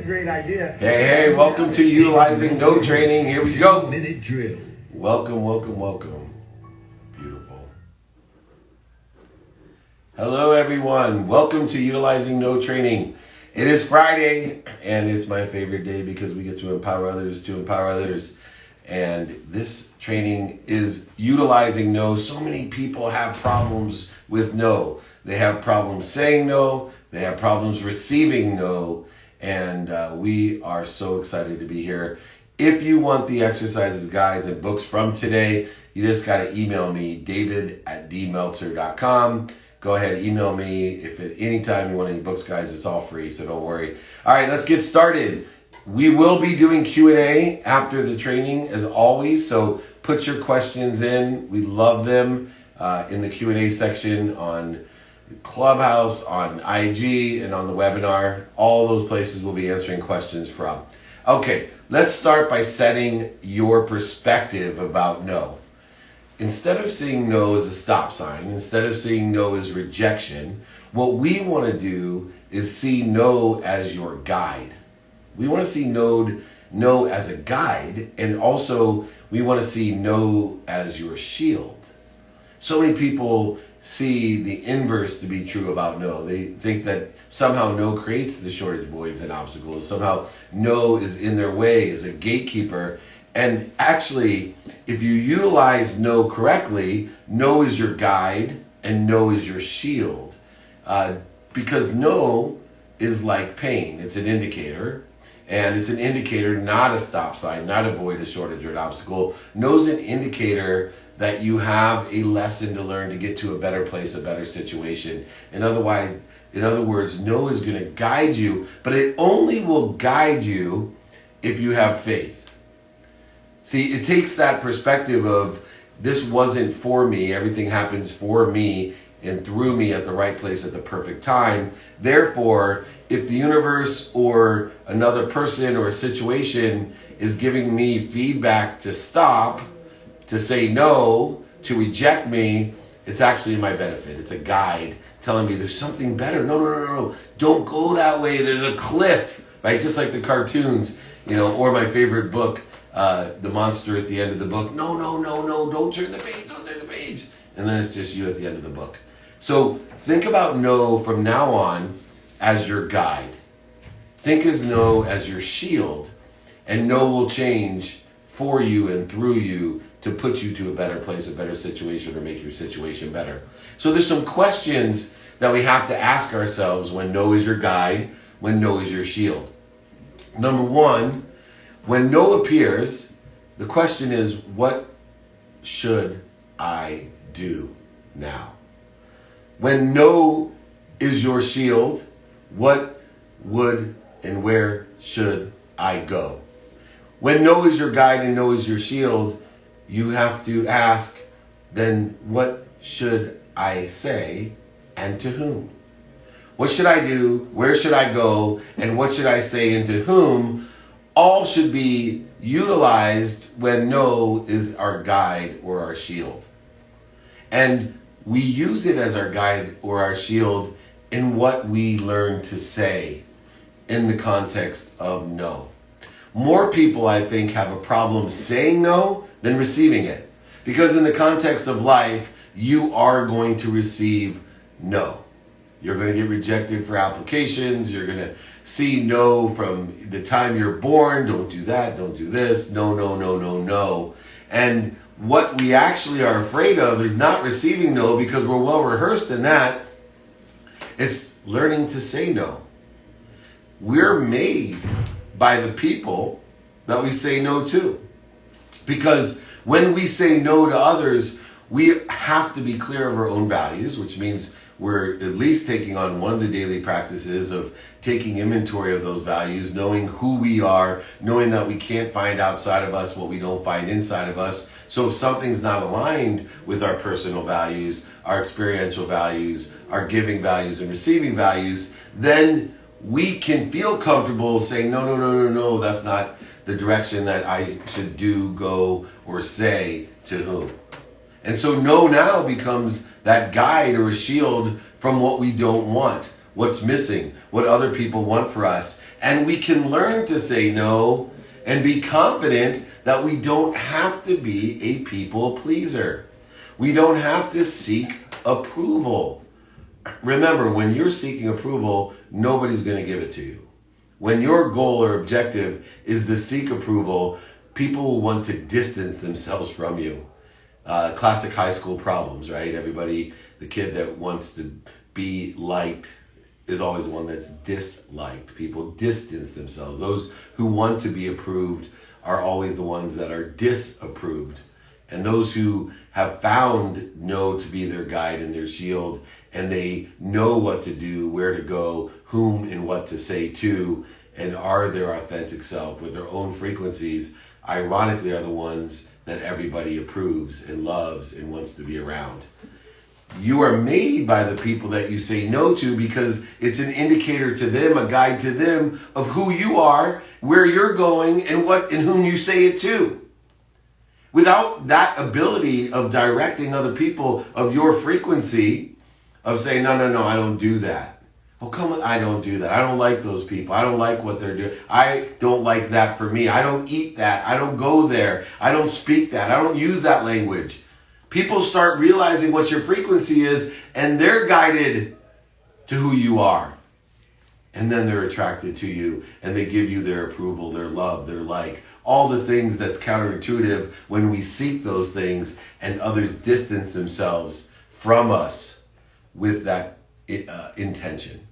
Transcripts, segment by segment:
great idea. Hey, welcome to Utilizing No Training. Here we go. 2-minute drill. Welcome. Beautiful. Hello, everyone. Welcome to Utilizing No Training. It is Friday, and it's my favorite day because we get to empower others. And this training is utilizing no. So many people have problems with no. They have problems saying no. They have problems receiving no. And we are so excited to be here. If you want the exercises, guides, and books from today, you just got to email me, david@dmeltzer.com. Go ahead, email me. If at any time you want any books, guys, it's all free, so don't worry. All right, let's get started. We will be doing Q&A after the training, as always, so put your questions in. We love them in the Q&A section on Clubhouse, on IG, and on the webinar. All those places we'll be answering questions from. Okay, let's start by setting your perspective about no. Instead of seeing no as a stop sign, instead of seeing no as rejection, what we want to do is see no as your guide. We want to see no as a guide, and also we want to see no as your shield. So many people see the inverse to be true about no. They think that somehow no creates the shortage, voids, and obstacles. Somehow no is in their way, is a gatekeeper. And actually, if you utilize no correctly, no is your guide and no is your shield. Because no is like pain. It's an indicator. And it's an indicator, not a stop sign, not a void, a shortage, or an obstacle. No is an indicator that you have a lesson to learn to get to a better place, a better situation. In other words, no is going to guide you, but it only will guide you if you have faith. See, it takes that perspective of this wasn't for me, everything happens for me and through me at the right place at the perfect time. Therefore, if the universe or another person or a situation is giving me feedback to stop, to say no, to reject me, it's actually in my benefit. It's a guide telling me there's something better. No. Don't go that way. There's a cliff, right? Just like the cartoons, or my favorite book, the monster at the end of the book. No, don't turn the page. And then it's just you at the end of the book. So think about no from now on as your guide. Think as no as your shield, and no will change for you and through you to put you to a better place, a better situation, or make your situation better. So there's some questions that we have to ask ourselves when no is your guide, when no is your shield. Number one, when no appears, the question is, what should I do now? When no is your shield, what would and where should I go? When no is your guide and no is your shield, you have to ask, then what should I say and to whom? What should I do? Where should I go? And what should I say and to whom? All should be utilized when no is our guide or our shield. And we use it as our guide or our shield in what we learn to say in the context of no. More people, I think, have a problem saying no than receiving it. Because in the context of life, you are going to receive no. You're going to get rejected for applications. You're going to see no from the time you're born. Don't do that. Don't do this. No. And what we actually are afraid of is not receiving no, because we're well rehearsed in that. It's learning to say no. We're made by the people that we say no to. Because when we say no to others, we have to be clear of our own values, which means we're at least taking on one of the daily practices of taking inventory of those values, knowing who we are, knowing that we can't find outside of us what we don't find inside of us. So if something's not aligned with our personal values, our experiential values, our giving values and receiving values, then we can feel comfortable saying, no, that's not the direction that I should do, go, or say to whom. And so no now becomes that guide or a shield from what we don't want, what's missing, what other people want for us. And we can learn to say no and be confident that we don't have to be a people pleaser. We don't have to seek approval. Remember, when you're seeking approval, nobody's going to give it to you. When your goal or objective is to seek approval, people will want to distance themselves from you. Classic high school problems, right? Everybody, the kid that wants to be liked is always the one that's disliked. People distance themselves. Those who want to be approved are always the ones that are disapproved. And those who have found no to be their guide and their shield, and they know what to do, where to go, whom and what to say to, and are their authentic self with their own frequencies, ironically are the ones that everybody approves and loves and wants to be around. You are made by the people that you say no to because it's an indicator to them, a guide to them of who you are, where you're going, and what and whom you say it to. Without that ability of directing other people of your frequency, of saying, no, I don't do that. Oh, come on, I don't do that. I don't like those people. I don't like what they're doing. I don't like that for me. I don't eat that. I don't go there. I don't speak that. I don't use that language. People start realizing what your frequency is, and they're guided to who you are. And then they're attracted to you, and they give you their approval, their love, their like. All the things that's counterintuitive when we seek those things and others distance themselves from us with that intention.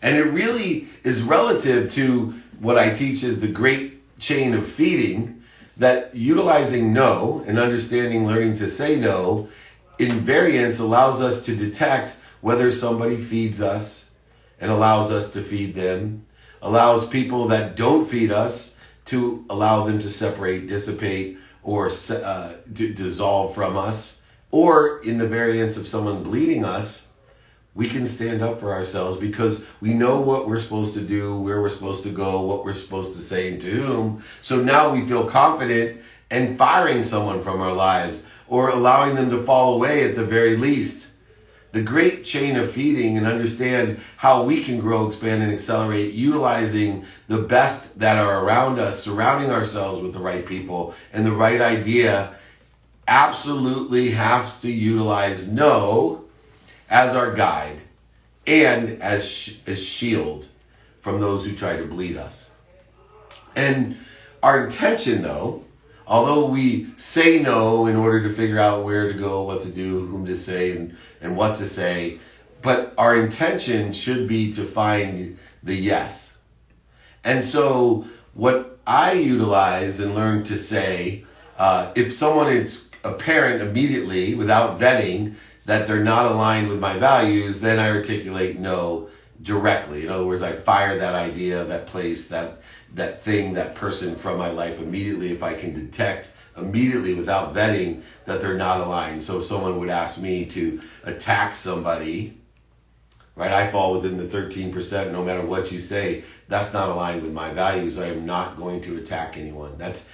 And it really is relative to what I teach is the great chain of feeding, that utilizing no and understanding learning to say no in variance allows us to detect whether somebody feeds us and allows us to feed them, allows people that don't feed us to allow them to separate, dissipate, or dissolve from us, or in the variance of someone bleeding us, we can stand up for ourselves because we know what we're supposed to do, where we're supposed to go, what we're supposed to say and to whom. So now we feel confident in firing someone from our lives or allowing them to fall away at the very least. The great chain of feeding and understand how we can grow, expand, and accelerate utilizing the best that are around us, surrounding ourselves with the right people and the right idea, absolutely has to utilize no as our guide and as shield from those who try to bleed us. And our intention, though, although we say no in order to figure out where to go, what to do, whom to say, and what to say, but our intention should be to find the yes. And so what I utilize and learn to say, if someone is apparent immediately without vetting that they're not aligned with my values, then I articulate no directly. In other words, I fire that idea, that place, that thing, that person from my life immediately if I can detect immediately without vetting that they're not aligned. So if someone would ask me to attack somebody, right, I fall within the 13%, no matter what you say, that's not aligned with my values. I am not going to attack anyone. That's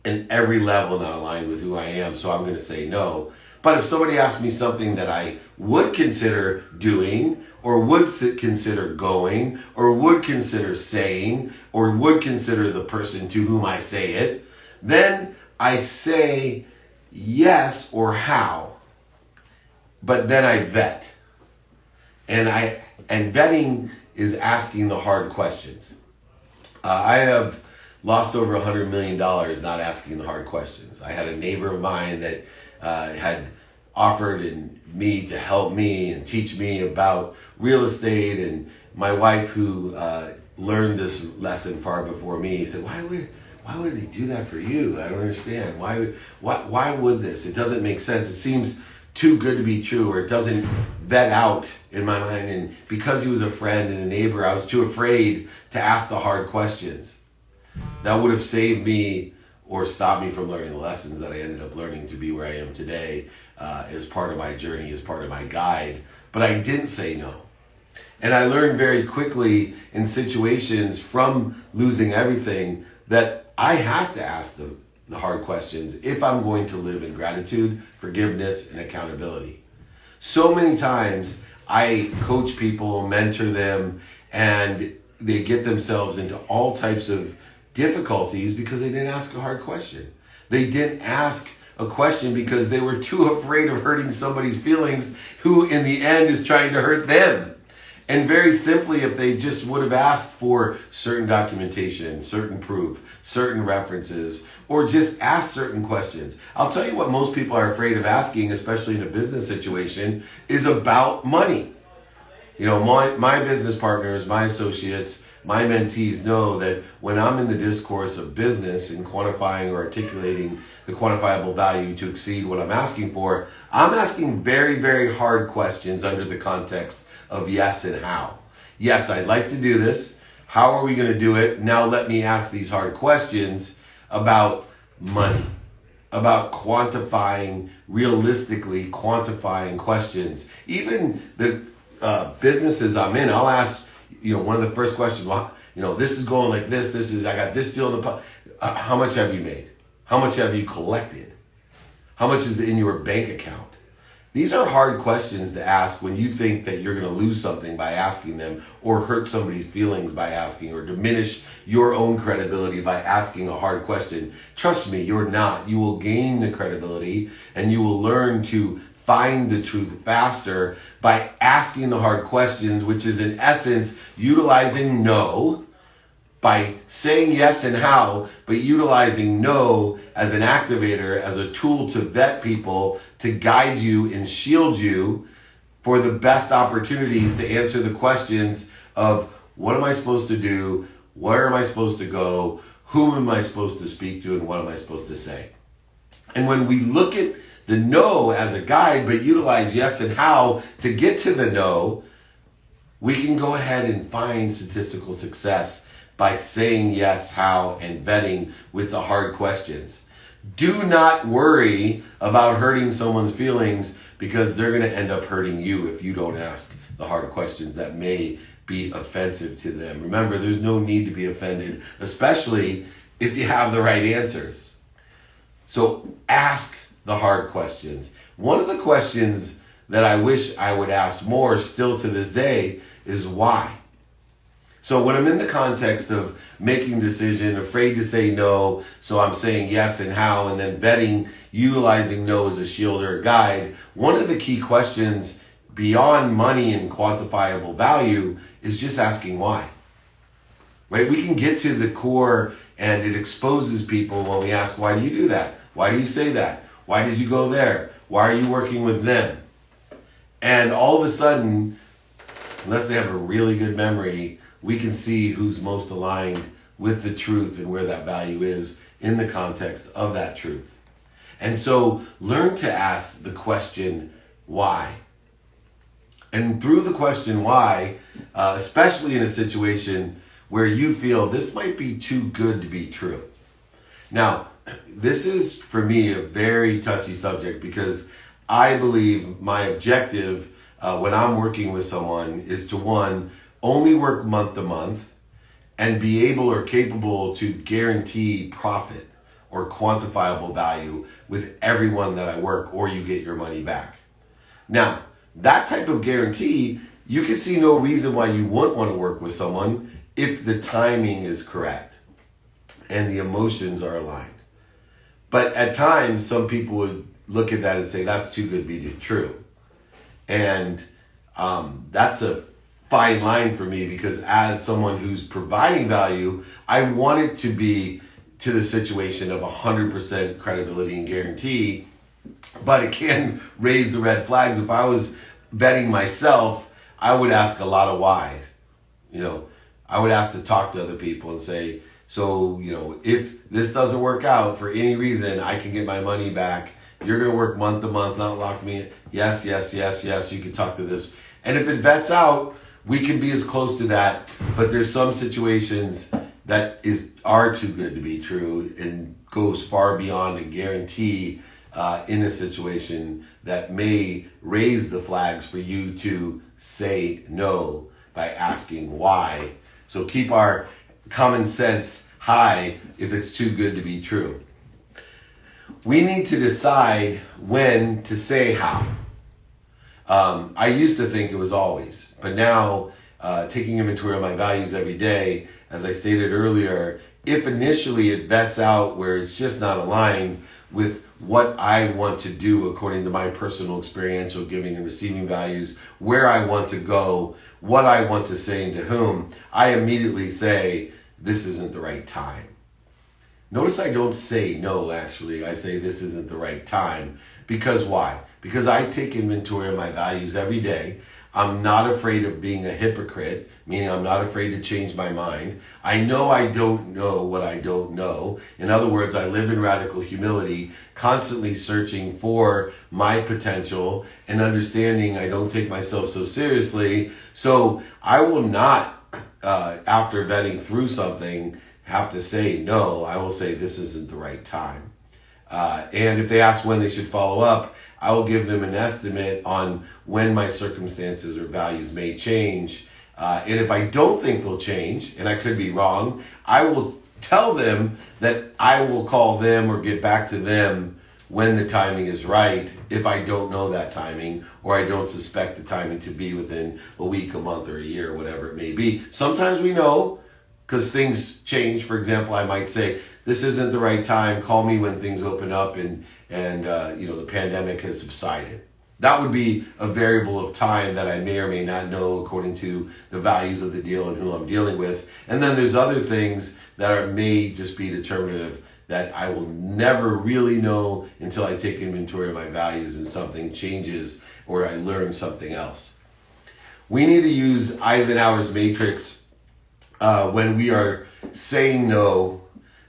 in every level not aligned with who I am, so I'm going to say no. But if somebody asks me something that I would consider doing, or would consider going, or would consider saying, or would consider the person to whom I say it, then I say yes or how. But then I vet. And vetting is asking the hard questions. I have lost over $100 million not asking the hard questions. I had a neighbor of mine that had offered me to help me and teach me about real estate, and my wife, who learned this lesson far before me, said, why would he do that for you? I don't understand. Why would this? It doesn't make sense. It seems too good to be true, or it doesn't vet out in my mind. And because he was a friend and a neighbor, I was too afraid to ask the hard questions. That would have saved me or stopped me from learning the lessons that I ended up learning to be where I am today, as part of my journey, as part of my guide. But I didn't say no. And I learned very quickly in situations from losing everything that I have to ask the hard questions if I'm going to live in gratitude, forgiveness, and accountability. So many times I coach people, mentor them, and they get themselves into all types of difficulties because they didn't ask a hard question. They didn't ask a question because they were too afraid of hurting somebody's feelings who in the end is trying to hurt them. And very simply, if they just would have asked for certain documentation, certain proof, certain references, or just asked certain questions. I'll tell you what most people are afraid of asking, especially in a business situation, is about money. You know, my business partners, my associates, my mentees know that when I'm in the discourse of business and quantifying or articulating the quantifiable value to exceed what I'm asking for, I'm asking very, very hard questions under the context of yes and how. Yes, I'd like to do this. How are we going to do it? Now let me ask these hard questions about money, about quantifying, realistically quantifying questions. Even the businesses I'm in, I'll ask, one of the first questions, well, this is going like this, I got this deal in the how much have you made? How much have you collected? How much is in your bank account? These are hard questions to ask when you think that you're going to lose something by asking them, or hurt somebody's feelings by asking, or diminish your own credibility by asking a hard question. Trust me, you're not. You will gain the credibility and you will learn to find the truth faster by asking the hard questions, which is in essence utilizing no, by saying yes and how, but utilizing no as an activator, as a tool to vet people, to guide you and shield you for the best opportunities to answer the questions of what am I supposed to do, where am I supposed to go, whom am I supposed to speak to, and what am I supposed to say. And when we look at the no as a guide, but utilize yes and how to get to the no, we can go ahead and find statistical success by saying yes, how, and vetting with the hard questions. Do not worry about hurting someone's feelings, because they're going to end up hurting you if you don't ask the hard questions that may be offensive to them. Remember, there's no need to be offended, especially if you have the right answers. So ask the hard questions. One of the questions that I wish I would ask more still to this day is why. So when I'm in the context of making a decision, afraid to say no, so I'm saying yes and how, and then vetting, utilizing no as a shield or a guide, one of the key questions beyond money and quantifiable value is just asking why. Right? We can get to the core, and it exposes people when we ask, why do you do that? Why do you say that? Why did you go there? Why are you working with them? And all of a sudden, unless they have a really good memory, we can see who's most aligned with the truth and where that value is in the context of that truth. And so learn to ask the question, why? And through the question, why, especially in a situation where you feel this might be too good to be true. Now, this is, for me, a very touchy subject, because I believe my objective when I'm working with someone is to, one, only work month to month and be able or capable to guarantee profit or quantifiable value with everyone that I work, or you get your money back. Now, that type of guarantee, you can see no reason why you wouldn't want to work with someone if the timing is correct and the emotions are aligned. But at times, some people would look at that and say, that's too good to be true. And that's a fine line for me, because as someone who's providing value, I want it to be to the situation of 100% credibility and guarantee, but it can raise the red flags. If I was vetting myself, I would ask a lot of whys. I would ask to talk to other people and say, so, if this doesn't work out for any reason, I can get my money back. You're going to work month to month, not lock me in. Yes, you can talk to this. And if it vets out, we can be as close to that, but there's some situations that are too good to be true and goes far beyond a guarantee in a situation that may raise the flags for you to say no by asking why. So keep our common sense high if it's too good to be true. We need to decide when to say how. I used to think it was always, but now taking inventory of my values every day, as I stated earlier, if initially it vets out where it's just not aligned with what I want to do according to my personal experiential giving and receiving values, where I want to go, what I want to say and to whom, I immediately say, this isn't the right time. Notice I don't say no, actually. I say this isn't the right time. Because why? Because I take inventory of my values every day. I'm not afraid of being a hypocrite, meaning I'm not afraid to change my mind. I know I don't know what I don't know. In other words, I live in radical humility, constantly searching for my potential and understanding I don't take myself so seriously. So I will not, after vetting through something, have to say no. I will say this isn't the right time. And if they ask when they should follow up, I will give them an estimate on when my circumstances or values may change. And if I don't think they'll change, and I could be wrong, I will tell them that I will call them or get back to them when the timing is right, if I don't know that timing, or I don't suspect the timing to be within a week, a month, or a year, whatever it may be. Sometimes we know, because things change. For example, I might say, this isn't the right time, call me when things open up and the pandemic has subsided. That would be a variable of time that I may or may not know according to the values of the deal and who I'm dealing with. And then there's other things that may just be determinative that I will never really know until I take inventory of my values and something changes or I learn something else. We need to use Eisenhower's matrix when we are saying no,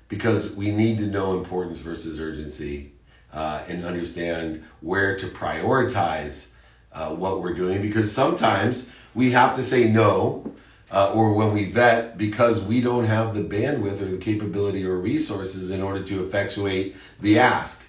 because we need to know importance versus urgency and understand where to prioritize what we're doing, because sometimes we have to say no or when we vet because we don't have the bandwidth or the capability or resources in order to effectuate the ask.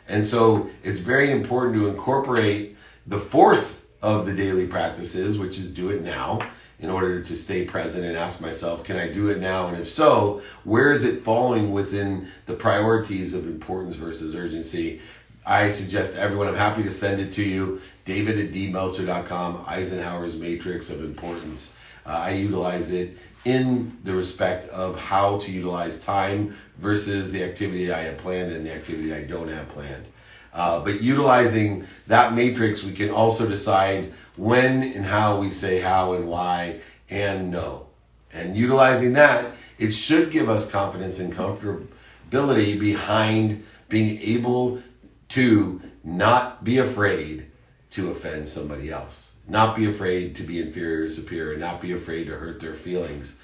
And so it's very important to incorporate the fourth of the daily practices, which is do it now, in order to stay present and ask myself, can I do it now? And if so, where is it falling within the priorities of importance versus urgency? I suggest to everyone, I'm happy to send it to you, david@dmeltzer.com, Eisenhower's Matrix of Importance. I utilize it in the respect of how to utilize time versus the activity I have planned and the activity I don't have planned. But utilizing that matrix, we can also decide when and how we say how and why and no. And utilizing that, it should give us confidence and comfortability behind being able to not be afraid to offend somebody else, not be afraid to be inferior or superior, not be afraid to hurt their feelings.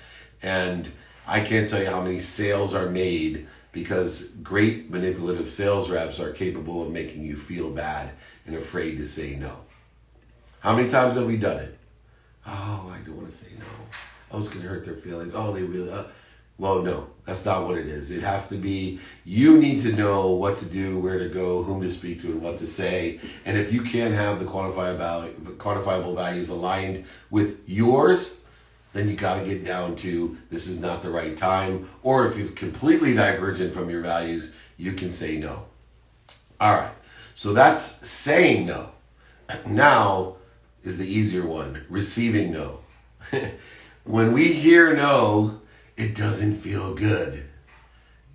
And I can't tell you how many sales are made because great manipulative sales reps are capable of making you feel bad and afraid to say no. How many times have we done it? Oh, I don't want to say no. Oh, it's going to hurt their feelings. Oh, they really... Well, no, that's not what it is. It has to be, you need to know what to do, where to go, whom to speak to, and what to say. And if you can't have the quantifiable values aligned with yours, then you got to get down to this is not the right time. Or if you're completely divergent from your values, you can say no. All right, so that's saying no. Now is the easier one, receiving no. When we hear no, it doesn't feel good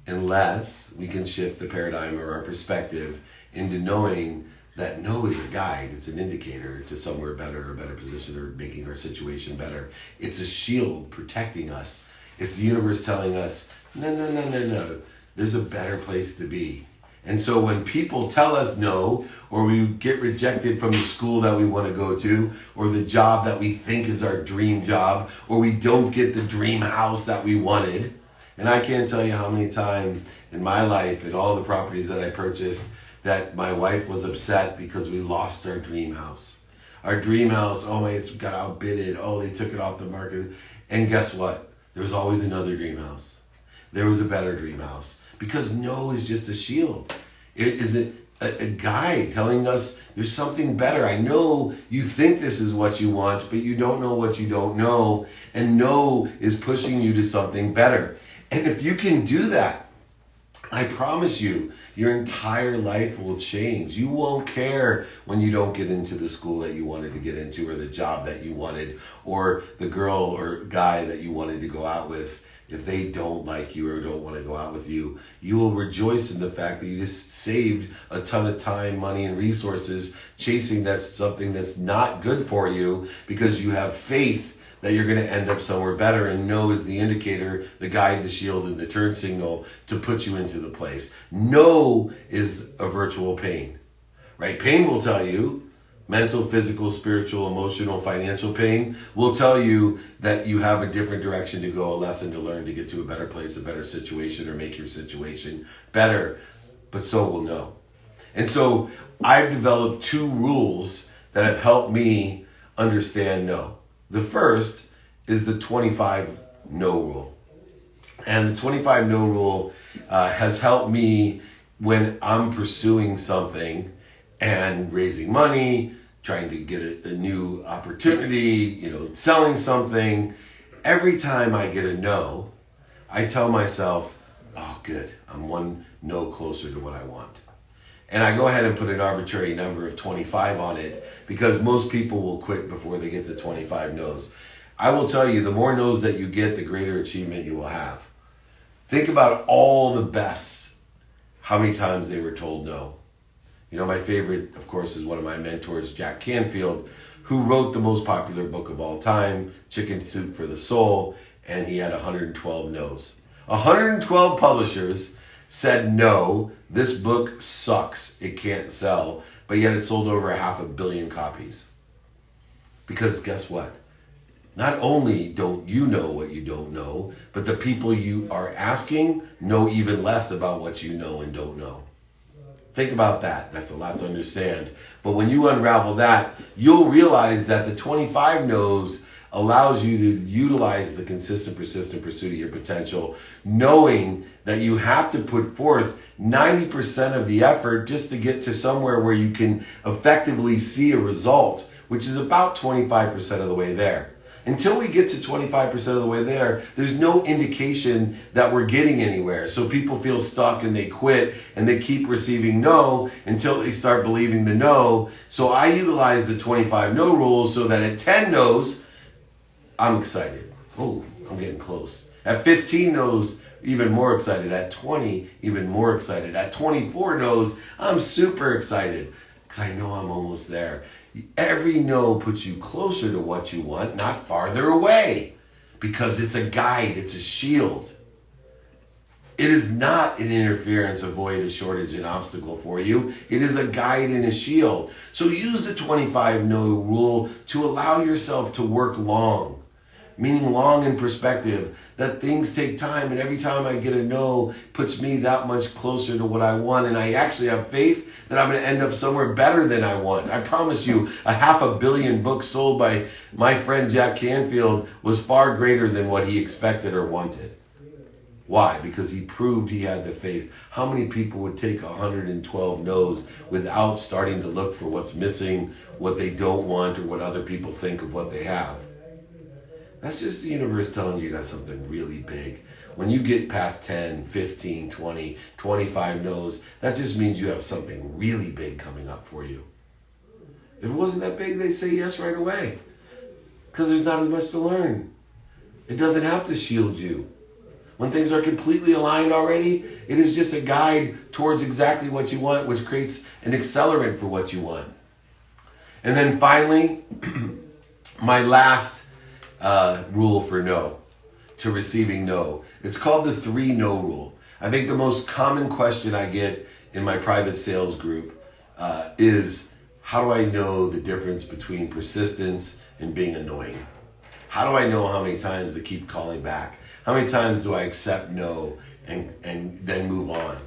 unless we can shift the paradigm or our perspective into knowing that no is a guide. It's an indicator to somewhere better or better position or making our situation better. It's a shield protecting us. It's the universe telling us, no. There's a better place to be. And so when people tell us no, or we get rejected from the school that we want to go to, or the job that we think is our dream job, or we don't get the dream house that we wanted, and I can't tell you how many times in my life and all the properties that I purchased that my wife was upset because we lost our dream house. Our dream house, oh, it got outbidded. Oh, they took it off the market. And guess what? There was always another dream house. There was a better dream house. Because no is just a shield. It is a guide telling us there's something better. I know you think this is what you want, but you don't know what you don't know. And no is pushing you to something better. And if you can do that, I promise you, your entire life will change. You won't care when you don't get into the school that you wanted to get into, or the job that you wanted, or the girl or guy that you wanted to go out with. If they don't like you or don't want to go out with you, you will rejoice in the fact that you just saved a ton of time, money, and resources chasing something that's not good for you, because you have faith that you're going to end up somewhere better, and no is the indicator, the guide, the shield, and the turn signal to put you into the place. No is a virtual pain, right? Pain will tell you, mental, physical, spiritual, emotional, financial pain will tell you that you have a different direction to go, a lesson to learn to get to a better place, a better situation, or make your situation better. But so will no. And so I've developed 2 rules that have helped me understand no. The first is the 25 no rule. And the 25 no rule has helped me when I'm pursuing something and raising money, trying to get a new opportunity, selling something. Every time I get a no, I tell myself, oh, good, I'm 1 no closer to what I want. And I go ahead and put an arbitrary number of 25 on it, because most people will quit before they get to 25 no's. I will tell you, the more no's that you get, the greater achievement you will have. Think about all the bests, how many times they were told no. My favorite, of course, is one of my mentors, Jack Canfield, who wrote the most popular book of all time, Chicken Soup for the Soul, and he had 112 no's. 112 publishers said, no, this book sucks, it can't sell, but yet it sold over 500 million copies. Because guess what? Not only don't you know what you don't know, but the people you are asking know even less about what you know and don't know. Think about that. That's a lot to understand. But when you unravel that, you'll realize that the 25 no's allows you to utilize the consistent, persistent pursuit of your potential, knowing that you have to put forth 90% of the effort just to get to somewhere where you can effectively see a result, which is about 25% of the way there. Until we get to 25% of the way there, there's no indication that we're getting anywhere. So people feel stuck and they quit, and they keep receiving no until they start believing the no. So I utilize the 25 no rule so that at 10 no's, I'm excited. Oh, I'm getting close. At 15 no's, even more excited. At 20, even more excited. At 24 no's, I'm super excited because I know I'm almost there. Every no puts you closer to what you want, not farther away, because it's a guide, it's a shield. It is not an interference, a void, a shortage, an obstacle for you. It is a guide and a shield. So use the 25 no rule to allow yourself to work long. Meaning long in perspective, that things take time, and every time I get a no puts me that much closer to what I want, and I actually have faith that I'm going to end up somewhere better than I want. I promise you, 500 million books sold by my friend Jack Canfield was far greater than what he expected or wanted. Why? Because he proved he had the faith. How many people would take 112 no's without starting to look for what's missing, what they don't want, or what other people think of what they have? That's just the universe telling you got something really big. When you get past 10, 15, 20, 25 no's, that just means you have something really big coming up for you. If it wasn't that big, they'd say yes right away. Because there's not as much to learn. It doesn't have to shield you. When things are completely aligned already, it is just a guide towards exactly what you want, which creates an accelerant for what you want. And then finally, my last rule for no, to receiving no. It's called the 3 no rule. I think the most common question I get in my private sales group is, how do I know the difference between persistence and being annoying? How do I know how many times to keep calling back? How many times do I accept no and then move on?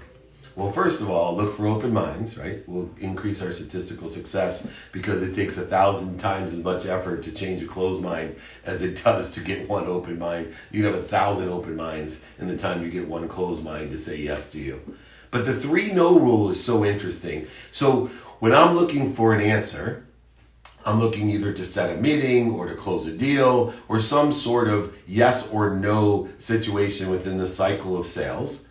Well, first of all, look for open minds, right? We'll increase our statistical success because it takes 1,000 times as much effort to change a closed mind as it does to get one open mind. You have 1,000 open minds in the time you get one closed mind to say yes to you. But the 3 no rule is so interesting. So when I'm looking for an answer, I'm looking either to set a meeting or to close a deal or some sort of yes or no situation within the cycle of sales.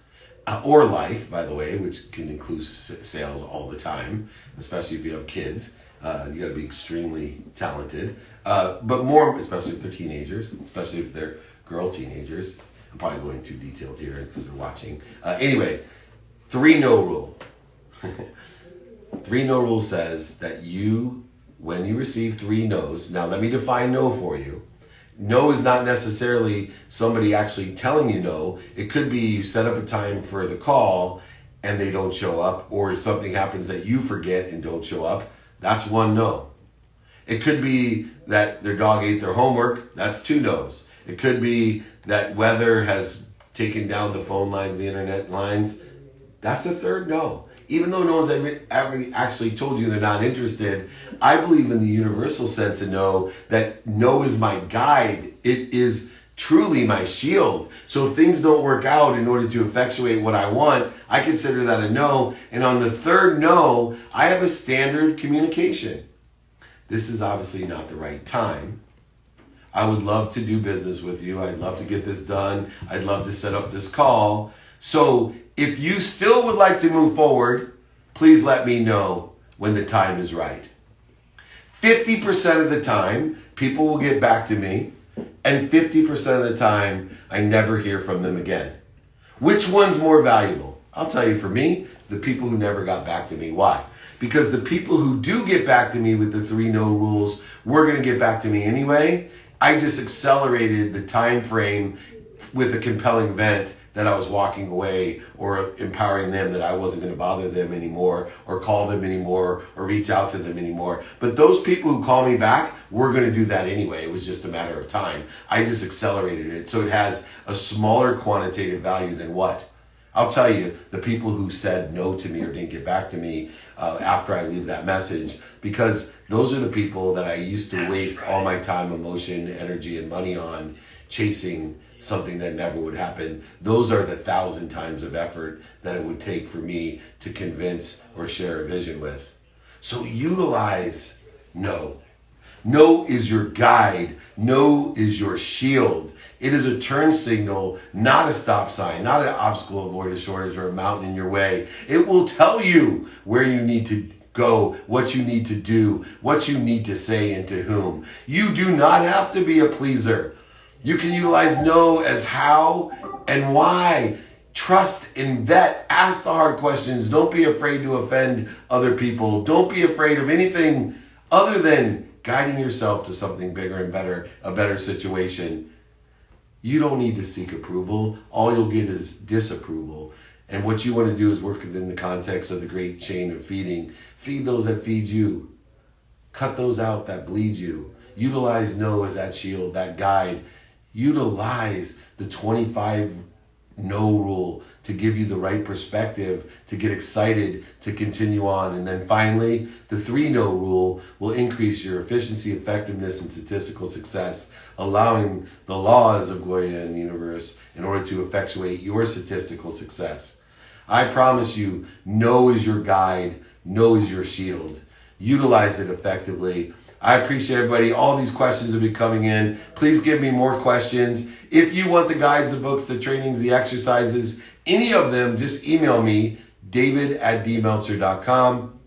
or life, by the way, which can include sales all the time, especially if you have kids. You got to be extremely talented, but more, especially if they're teenagers, especially if they're girl teenagers. I'm probably going too detailed here because they're watching. Anyway, 3-no rule. 3-no rule says that when you receive 3 no's, now let me define no for you. No is not necessarily somebody actually telling you no. It could be you set up a time for the call and they don't show up, or something happens that you forget and don't show up. That's 1 no. It could be that their dog ate their homework. That's 2 no's. It could be that weather has taken down the phone lines, the internet lines. That's a 3rd no. Even though no one's ever actually told you they're not interested, I believe in the universal sense of no, that no is my guide. It is truly my shield. So if things don't work out in order to effectuate what I want, I consider that a no. And on the 3rd no, I have a standard communication. This is obviously not the right time. I would love to do business with you. I'd love to get this done. I'd love to set up this call. So if you still would like to move forward, please let me know when the time is right. 50% of the time, people will get back to me, and 50% of the time, I never hear from them again. Which one's more valuable? I'll tell you, for me, the people who never got back to me. Why? Because the people who do get back to me with the 3 no rules were going to get back to me anyway. I just accelerated the time frame with a compelling event that I was walking away, or empowering them that I wasn't going to bother them anymore, or call them anymore, or reach out to them anymore. But those people who call me back were going to do that anyway. It was just a matter of time. I just accelerated it. So it has a smaller quantitative value than what? I'll tell you, the people who said no to me or didn't get back to me after I leave that message, because those are the people that I used to waste all my time, emotion, energy, and money on chasing something that never would happen. Those are the 1,000 times of effort that it would take for me to convince or share a vision with. So utilize no. No is your guide. No is your shield. It is a turn signal, not a stop sign, not an obstacle, avoid shortage, or a mountain in your way. It will tell you where you need to go, what you need to do, what you need to say, and to whom. You do not have to be a pleaser. You can utilize no as how and why. Trust and vet. Ask the hard questions. Don't be afraid to offend other people. Don't be afraid of anything other than guiding yourself to something bigger and better, a better situation. You don't need to seek approval. All you'll get is disapproval. And what you want to do is work within the context of the great chain of feeding. Feed those that feed you. Cut those out that bleed you. Utilize no as that shield, that guide. Utilize the 25 no rule to give you the right perspective, to get excited, to continue on. And then finally, the 3 no rule will increase your efficiency, effectiveness, and statistical success, allowing the laws of Goya and the universe in order to effectuate your statistical success. I promise you, no is your guide, no is your shield. Utilize it effectively. I appreciate everybody. All these questions have been coming in. Please give me more questions. If you want the guides, the books, the trainings, the exercises, any of them, just email me, david@dmeltzer.com.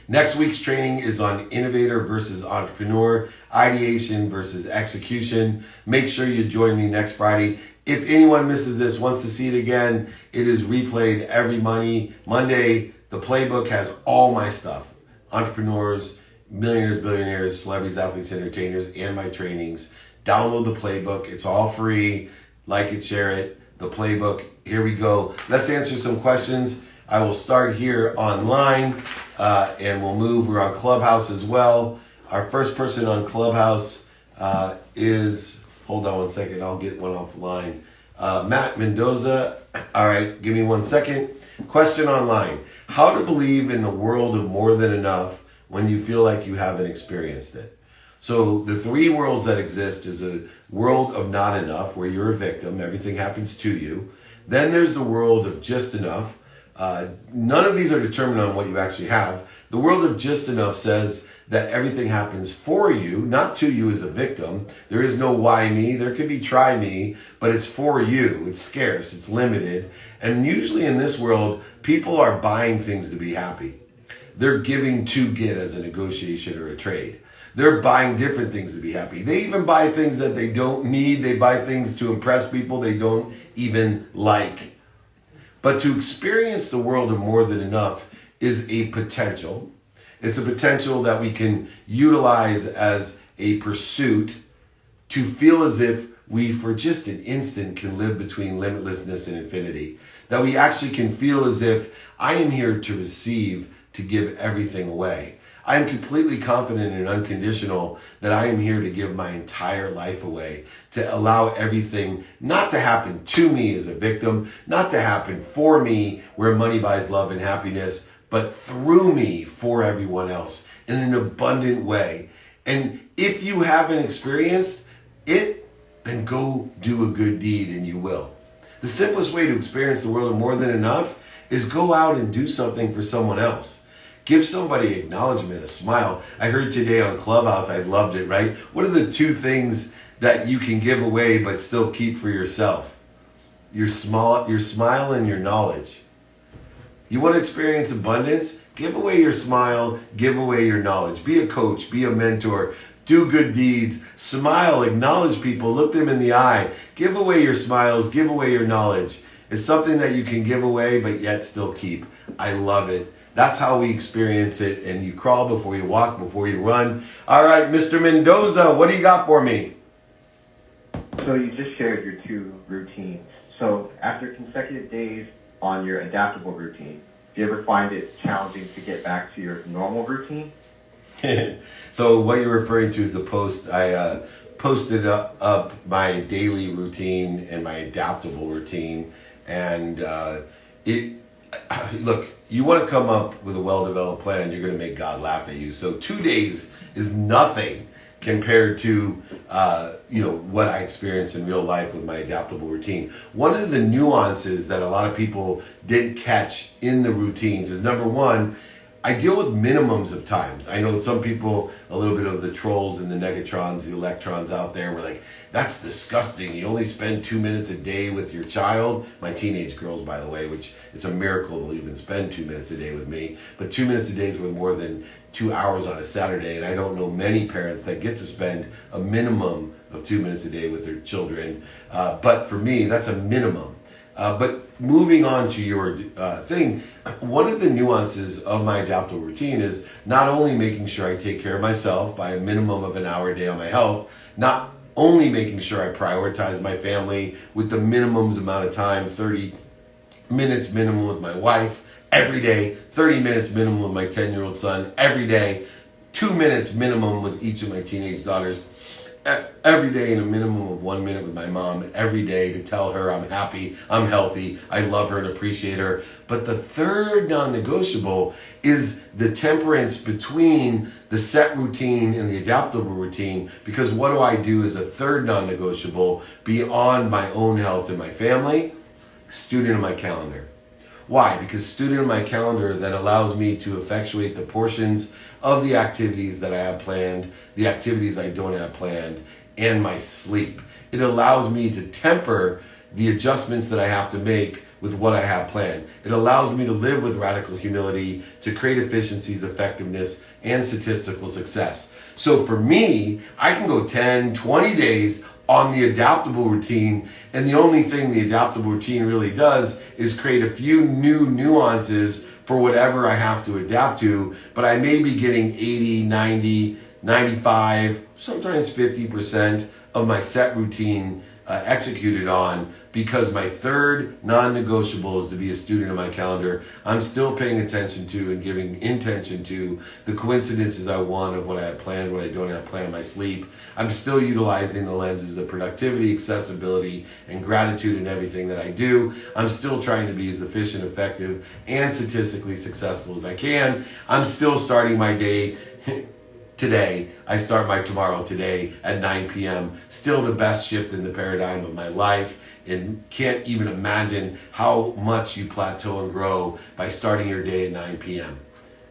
Next week's training is on innovator versus entrepreneur, ideation versus execution. Make sure you join me next Friday. If anyone misses this, wants to see it again, it is replayed every Monday. The playbook has all my stuff. Entrepreneurs, millionaires, billionaires, celebrities, athletes, entertainers, and my trainings. Download the playbook. It's all free. Like it, share it. The playbook. Here we go. Let's answer some questions. I will start here online and we'll move. We're on Clubhouse as well. Our first person on Clubhouse is, hold on one second, I'll get one offline. Matt Mendoza. All right, give me 1 second. Question online. How to believe in the world of more than enough when you feel like you haven't experienced it. So the 3 worlds that exist is a world of not enough, where you're a victim, everything happens to you. Then there's the world of just enough. None of these are determined on what you actually have. The world of just enough says that everything happens for you, not to you as a victim. There is no why me. There could be try me, but it's for you. It's scarce. It's limited. And usually in this world, people are buying things to be happy. They're giving to get as a negotiation or a trade. They're buying different things to be happy. They even buy things that they don't need. They buy things to impress people they don't even like. But to experience the world of more than enough is a potential. It's a potential that we can utilize as a pursuit to feel as if we, for just an instant, can live between limitlessness and infinity. That we actually can feel as if I am here to receive, to give everything away. I am completely confident and unconditional that I am here to give my entire life away, to allow everything not to happen to me as a victim, not to happen for me where money buys love and happiness, but through me for everyone else in an abundant way. And if you haven't experienced it, then go do a good deed and you will. The simplest way to experience the world of more than enough is go out and do something for someone else. Give somebody acknowledgement, a smile. I heard today on Clubhouse, I loved it, right? What are the two things that you can give away but still keep for yourself? Your smile and your knowledge. You want to experience abundance? Give away your smile, give away your knowledge. Be a coach, be a mentor, do good deeds, smile, acknowledge people, look them in the eye. Give away your smiles, give away your knowledge. It's something that you can give away but yet still keep. I love it. That's how we experience it. And you crawl before you walk, before you run. All right, Mr. Mendoza, what do you got for me? So you just shared your two routines. So after consecutive days on your adaptable routine, do you ever find it challenging to get back to your normal routine? So what you're referring to is the post. I posted up my daily routine and my adaptable routine. And look, you want to come up with a well-developed plan, you're going to make God laugh at you. So 2 days is nothing compared to what I experience in real life with my adaptable routine. One of the nuances that a lot of people didn't catch in the routines is, number one, I deal with minimums of times. I know some people, a little bit of the trolls and the negatrons, the electrons out there were like, that's disgusting. You only spend 2 minutes a day with your child. My teenage girls, by the way, which it's a miracle they'll even spend 2 minutes a day with me. But 2 minutes a day is worth more than 2 hours on a Saturday. And I don't know many parents that get to spend a minimum of 2 minutes a day with their children. But for me, that's a minimum. But moving on to your thing, one of the nuances of my adaptable routine is not only making sure I take care of myself by a minimum of an hour a day on my health, not only making sure I prioritize my family with the minimums amount of time, 30 minutes minimum with my wife every day, 30 minutes minimum with my 10-year-old son every day, 2 minutes minimum with each of my teenage daughters every day, and a minimum of 1 minute with my mom every day to tell her I'm happy, I'm healthy, I love her and appreciate her. But the third non-negotiable is the temperance between the set routine and the adaptable routine, because what do I do as a third non-negotiable beyond my own health and my family? Student in my calendar. Why? Because student in my calendar that allows me to effectuate the portions of the activities that I have planned, the activities I don't have planned, and my sleep. It allows me to temper the adjustments that I have to make with what I have planned. It allows me to live with radical humility, to create efficiencies, effectiveness, and statistical success. So for me, I can go 10, 20 days on the adaptable routine, and the only thing the adaptable routine really does is create a few new nuances for whatever I have to adapt to, but I may be getting 80, 90, 95, sometimes 50% of my set routine executed on, because my third non-negotiable is to be a student of my calendar. I'm still paying attention to and giving intention to the coincidences I want of what I have planned, what I don't have planned, my sleep. I'm still utilizing the lenses of productivity, accessibility, and gratitude in everything that I do. I'm still trying to be as efficient, effective, and statistically successful as I can. I'm still starting my day today. I start my tomorrow today at 9 p.m. Still the best shift in the paradigm of my life, and can't even imagine how much you plateau and grow by starting your day at 9 p.m.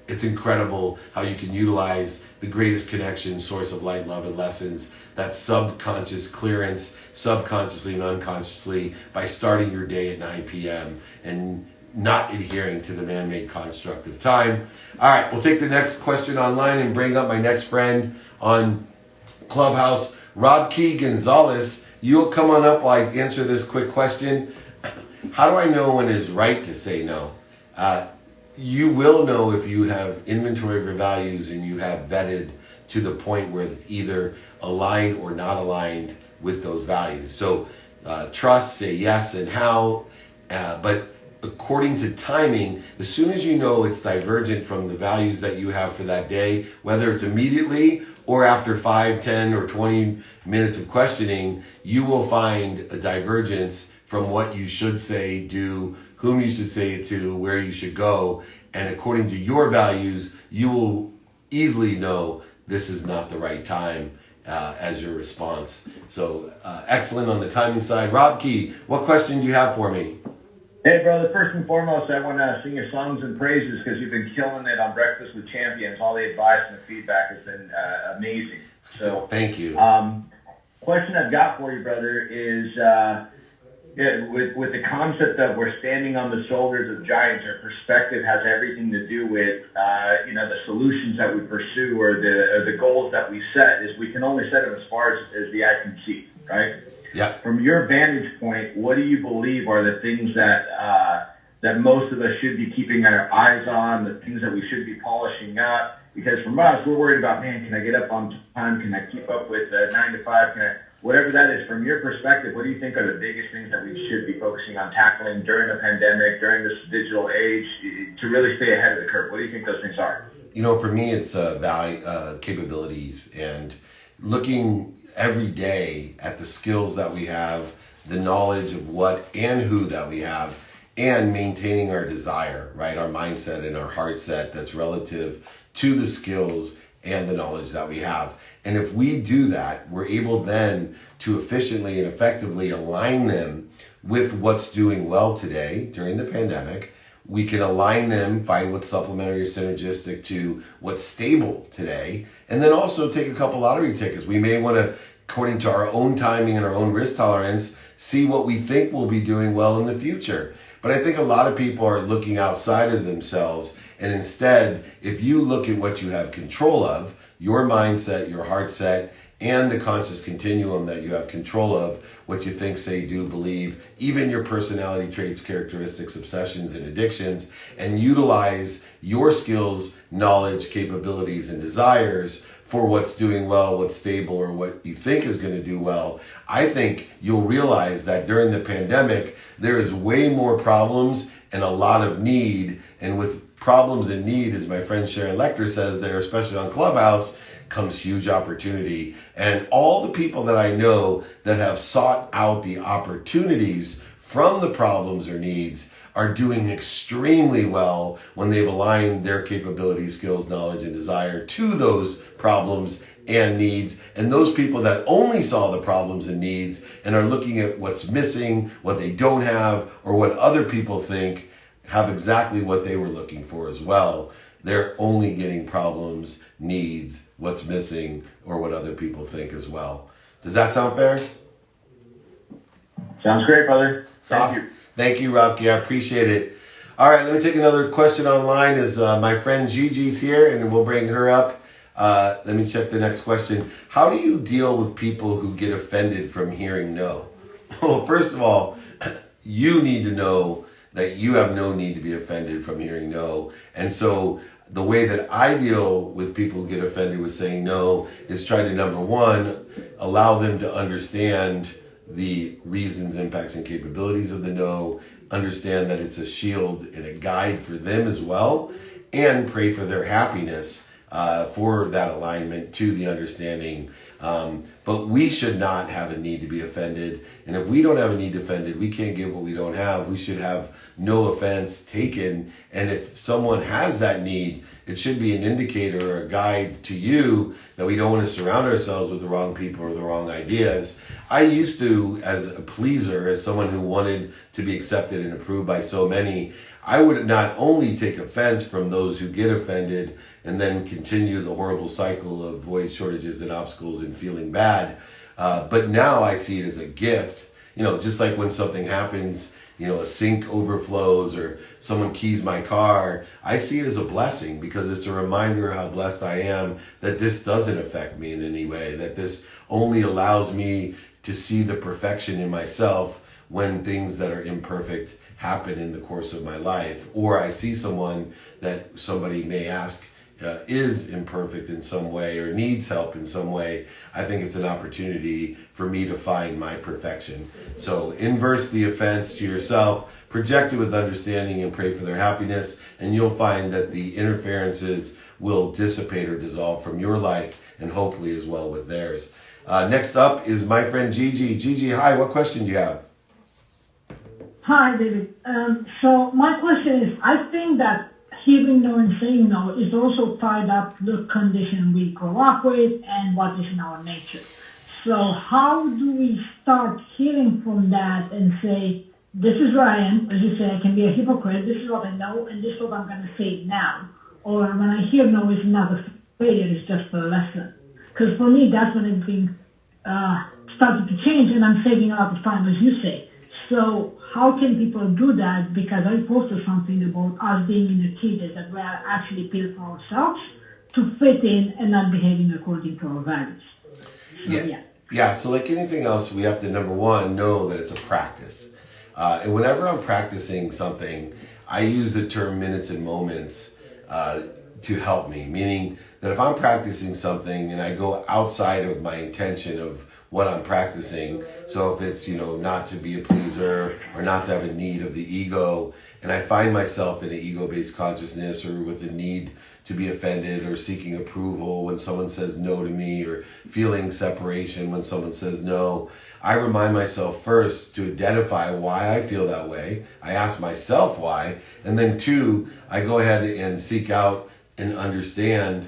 it's incredible how you can utilize the greatest connection, source of light, love, and lessons, that subconscious clearance, subconsciously and unconsciously, by starting your day at 9 p.m. and not adhering to the man-made construct of time. All right, we'll take the next question online and bring up my next friend on Clubhouse, Rob Key Gonzalez. You'll come on up while I answer this quick question. How do I know when it's right to say no? You will know if you have inventory of your values and you have vetted to the point where it's either aligned or not aligned with those values. So trust, say yes, and how. But according to timing, as soon as you know it's divergent from the values that you have for that day, whether it's immediately or after 5, 10, or 20 minutes of questioning, you will find a divergence from what you should say, do, whom you should say it to, where you should go. And according to your values, you will easily know this is not the right time as your response. So excellent on the timing side. Rob Key, what question do you have for me? Hey, brother, first and foremost, I want to sing your songs and praises because you've been killing it on Breakfast with Champions. All the advice and the feedback has been amazing. So, thank you. Question I've got for you, brother, is with the concept of we're standing on the shoulders of giants, our perspective has everything to do with the solutions that we pursue or the goals that we set. Is we can only set them as far as the eye can see, right? Yeah. From your vantage point, what do you believe are the things that most of us should be keeping our eyes on, the things that we should be polishing up? Because from us, we're worried about, man, can I get up on time? Can I keep up with 9 to 5? Whatever that is, from your perspective, what do you think are the biggest things that we should be focusing on tackling during the pandemic, during this digital age, to really stay ahead of the curve? What do you think those things are? For me, it's capabilities and looking every day at the skills that we have, the knowledge of what and who that we have, and maintaining our desire, right? Our mindset and our heart set that's relative to the skills and the knowledge that we have. And if we do that, we're able then to efficiently and effectively align them with what's doing well today during the pandemic. We can align them, find what's supplementary or synergistic to what's stable today, and then also take a couple lottery tickets. We may want to, according to our own timing and our own risk tolerance, see what we think we'll be doing well in the future. But I think a lot of people are looking outside of themselves, and instead, if you look at what you have control of, your mindset, your heart set, and the conscious continuum that you have control of, what you think, say, do, believe, even your personality traits, characteristics, obsessions, and addictions, and utilize your skills, knowledge, capabilities, and desires for what's doing well, what's stable, or what you think is going to do well. I think you'll realize that during the pandemic, there is way more problems and a lot of need. And with problems and need, as my friend Sharon Lecter says there, especially on Clubhouse, comes huge opportunity. And all the people that I know that have sought out the opportunities from the problems or needs are doing extremely well when they've aligned their capabilities, skills, knowledge, and desire to those problems and needs. And those people that only saw the problems and needs and are looking at what's missing, what they don't have, or what other people think, have exactly what they were looking for as well. They're only getting problems, needs, what's missing, or what other people think as well. Does that sound fair? Sounds great, brother. Thank you. Thank you, Rocky. I appreciate it. All right, let me take another question online. Is my friend Gigi's here, and we'll bring her up. Let me check the next question. How do you deal with people who get offended from hearing no? Well, first of all, you need to know that you have no need to be offended from hearing no. And so the way that I deal with people who get offended with saying no is try to, number one, allow them to understand the reasons, impacts, and capabilities of the no, understand that it's a shield and a guide for them as well, and pray for their happiness for that alignment to the understanding But we should not have a need to be offended. And if we don't have a need to be offended, we can't give what we don't have. We should have no offense taken. And if someone has that need, it should be an indicator or a guide to you that we don't want to surround ourselves with the wrong people or the wrong ideas. I used to, as a pleaser, as someone who wanted to be accepted and approved by so many, I would not only take offense from those who get offended and then continue the horrible cycle of void shortages and obstacles and feeling bad, but now I see it as a gift. Just like when something happens, a sink overflows or someone keys my car, I see it as a blessing because it's a reminder of how blessed I am that this doesn't affect me in any way, that this only allows me to see the perfection in myself when things that are imperfect happen in the course of my life. Or I see someone that somebody may ask is imperfect in some way or needs help in some way. I think it's an opportunity for me to find my perfection. So inverse the offense to yourself, project it with understanding, and pray for their happiness, and you'll find that the interferences will dissipate or dissolve from your life and hopefully as well with theirs. Next up is my friend Gigi. Gigi, hi, what question do you have? Hi, David. So my question is, I think that hearing no and saying no is also tied up to the condition we grow up with and what is in our nature. So how do we start hearing from that and say, this is where I am, as you say, I can be a hypocrite, this is what I know, and this is what I'm going to say now. Or when I hear no, it's not a failure, it's just a lesson. Because for me, that's when everything started to change, and I'm saving a lot of time, as you say. So how can people do that? Because I posted something about us being in the cages that we are actually built for ourselves to fit in and not behaving according to our values. So, yeah. So like anything else, we have to, number one, know that it's a practice. And whenever I'm practicing something, I use the term minutes and moments to help me. Meaning that if I'm practicing something and I go outside of my intention of what I'm practicing, so if it's, not to be a pleaser or not to have a need of the ego, and I find myself in an ego-based consciousness or with a need to be offended or seeking approval when someone says no to me or feeling separation when someone says no, I remind myself first to identify why I feel that way. I ask myself why, and then two, I go ahead and seek out and understand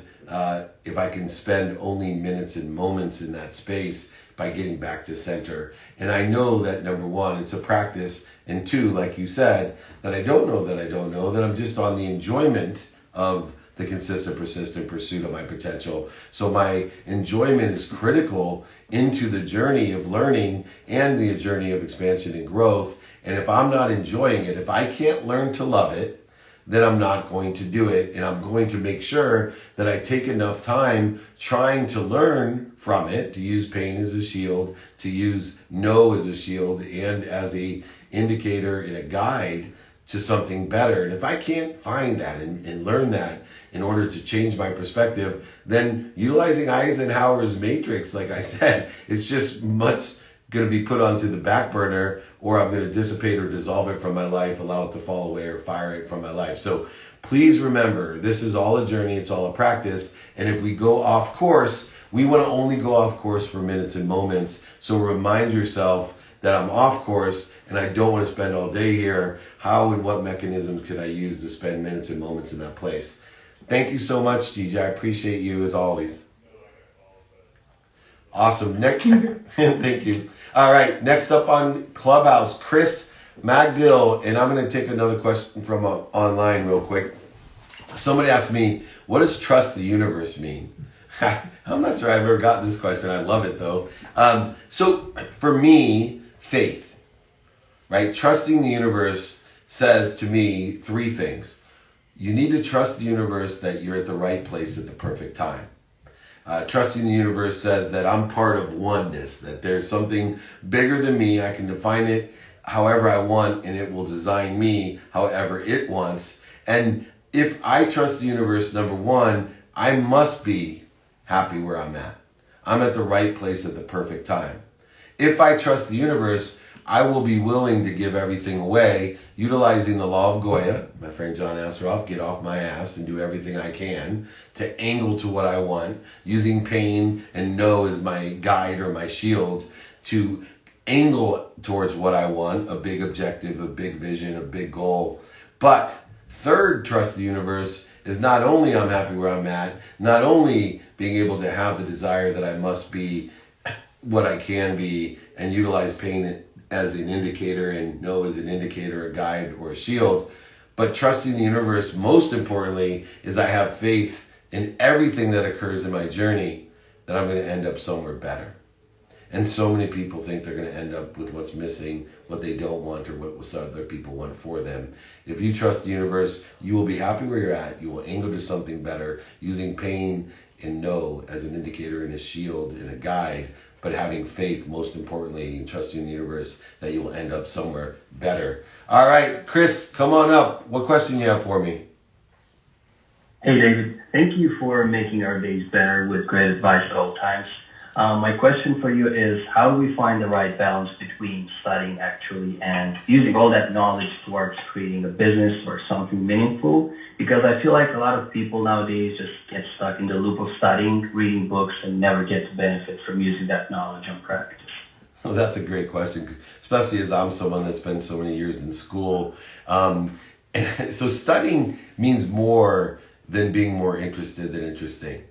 if I can spend only minutes and moments in that space by getting back to center. And I know that number one, it's a practice, and two, like you said, that I don't know that I'm just on the enjoyment of the consistent, persistent pursuit of my potential. So my enjoyment is critical into the journey of learning and the journey of expansion and growth. And if I'm not enjoying it, if I can't learn to love it, then I'm not going to do it. And I'm going to make sure that I take enough time trying to learn from it, to use pain as a shield, to use no as a shield and as a indicator and a guide to something better. And if I can't find that and learn that in order to change my perspective, then utilizing Eisenhower's matrix, like I said, it's just much going to be put onto the back burner, or I'm going to dissipate or dissolve it from my life, allow it to fall away or fire it from my life. So please remember, this is all a journey, it's all a practice. And if we go off course, we want to only go off course for minutes and moments. So remind yourself that I'm off course and I don't want to spend all day here. How and what mechanisms could I use to spend minutes and moments in that place? Thank you so much, Gigi. I appreciate you as always. Awesome. Next, thank you. All right. Next up on Clubhouse, Chris Magdill, and I'm going to take another question from online real quick. Somebody asked me, "What does trust the universe mean?" I'm not sure I've ever gotten this question. I love it though. So for me, faith, right? Trusting the universe says to me three things. You need to trust the universe that you're at the right place at the perfect time. Trusting the universe says that I'm part of oneness, that there's something bigger than me. I can define it however I want, and it will design me however it wants. And if I trust the universe, number one, I must be happy where I'm at. I'm at the right place at the perfect time. If I trust the universe, I will be willing to give everything away, utilizing the law of Goya, my friend John Asseroff, get off my ass and do everything I can to angle to what I want, using pain and no as my guide or my shield to angle towards what I want, a big objective, a big vision, a big goal. But third, trust the universe is not only I'm happy where I'm at, not only being able to have the desire that I must be what I can be and utilize pain as an indicator and no as an indicator, a guide, or a shield, but trusting the universe, most importantly, is I have faith in everything that occurs in my journey that I'm going to end up somewhere better. And so many people think they're going to end up with what's missing, what they don't want, or what other people want for them. If you trust the universe, you will be happy where you're at. You will angle to something better, using pain and no as an indicator and a shield and a guide, but having faith, most importantly, and trusting the universe that you will end up somewhere better. All right, Chris, come on up. What question you have for me? Hey, David. Thank you for making our days better with great advice at all times. My question for you is, how do we find the right balance between studying actually and using all that knowledge towards creating a business or something meaningful? Because I feel like a lot of people nowadays just get stuck in the loop of studying, reading books, and never get to benefit from using that knowledge on practice. Well, that's a great question, especially as I'm someone that's spent so many years in school. So studying means more than being more interested than interesting.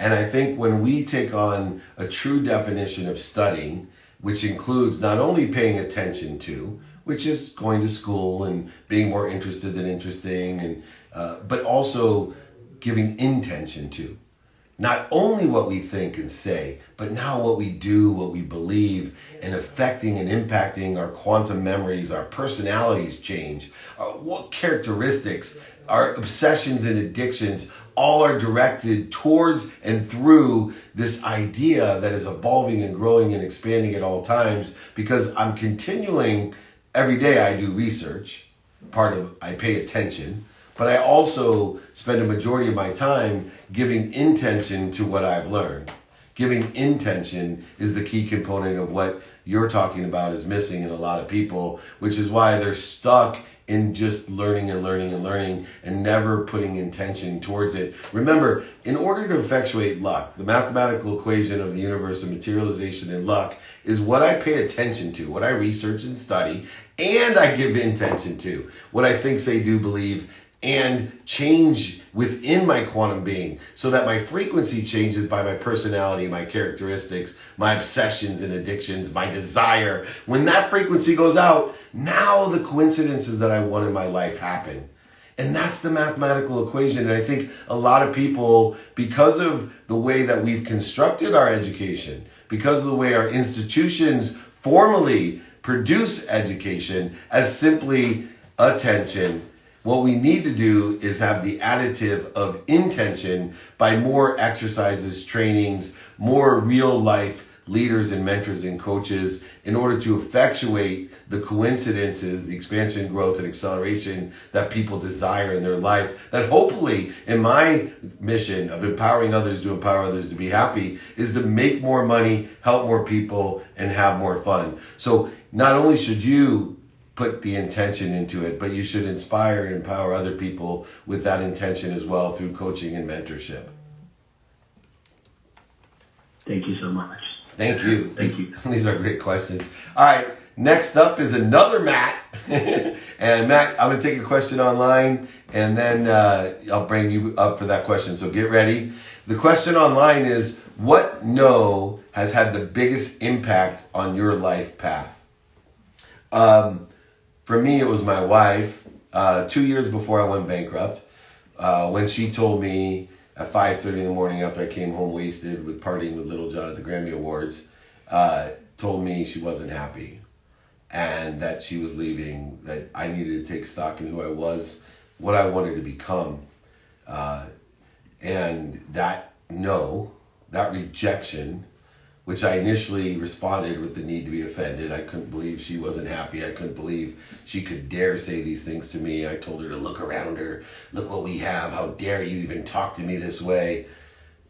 And I think when we take on a true definition of studying, which includes not only paying attention to, which is going to school and being more interested than interesting, and but also giving intention to, not only what we think and say, but now what we do, what we believe, and affecting and impacting our quantum memories, our personalities change, what characteristics, our obsessions and addictions, all are directed towards and through this idea that is evolving and growing and expanding at all times, because I'm continuing, every day I do research, I pay attention, but I also spend a majority of my time giving intention to what I've learned. Giving intention is the key component of what you're talking about is missing in a lot of people, which is why they're stuck in just learning and learning and learning and never putting intention towards it. Remember, in order to effectuate luck, the mathematical equation of the universe of materialization and luck is what I pay attention to, what I research and study, and I give intention to, what I think, say, do, believe, and change within my quantum being so that my frequency changes by my personality, my characteristics, my obsessions and addictions, my desire. When that frequency goes out, now the coincidences that I want in my life happen. And that's the mathematical equation. And I think a lot of people, because of the way that we've constructed our education, because of the way our institutions formally produce education as simply attention, what we need to do is have the additive of intention by more exercises, trainings, more real life leaders and mentors and coaches in order to effectuate the coincidences, the expansion, growth, and acceleration that people desire in their life. That hopefully, in my mission of empowering others to empower others to be happy, is to make more money, help more people, and have more fun. So not only should you put the intention into it, but you should inspire and empower other people with that intention as well through coaching and mentorship. Thank you so much. Thank you. Thank you. These are great questions. All right, next up is another Matt. And Matt, I'm going to take a question online, and then I'll bring you up for that question. So get ready. The question online is, what no has had the biggest impact on your life path? For me, it was my wife. 2 years before I went bankrupt, when she told me at 5:30 in the morning after I came home wasted with partying with Little John at the Grammy Awards, told me she wasn't happy and that she was leaving, that I needed to take stock in who I was, what I wanted to become. And that no, that rejection, which I initially responded with the need to be offended. I couldn't believe she wasn't happy. I couldn't believe she could dare say these things to me. I told her to look around her. Look what we have. How dare you even talk to me this way?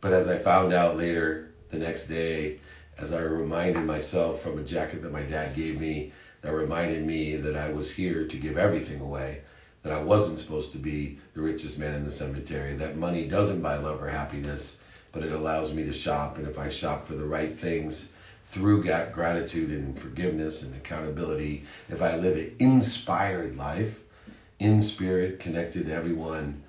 But as I found out later, the next day, as I reminded myself from a jacket that my dad gave me, that reminded me that I was here to give everything away, that I wasn't supposed to be the richest man in the cemetery, that money doesn't buy love or happiness, but it allows me to shop. And if I shop for the right things through gratitude and forgiveness and accountability, if I live an inspired life, in spirit, connected to everyone,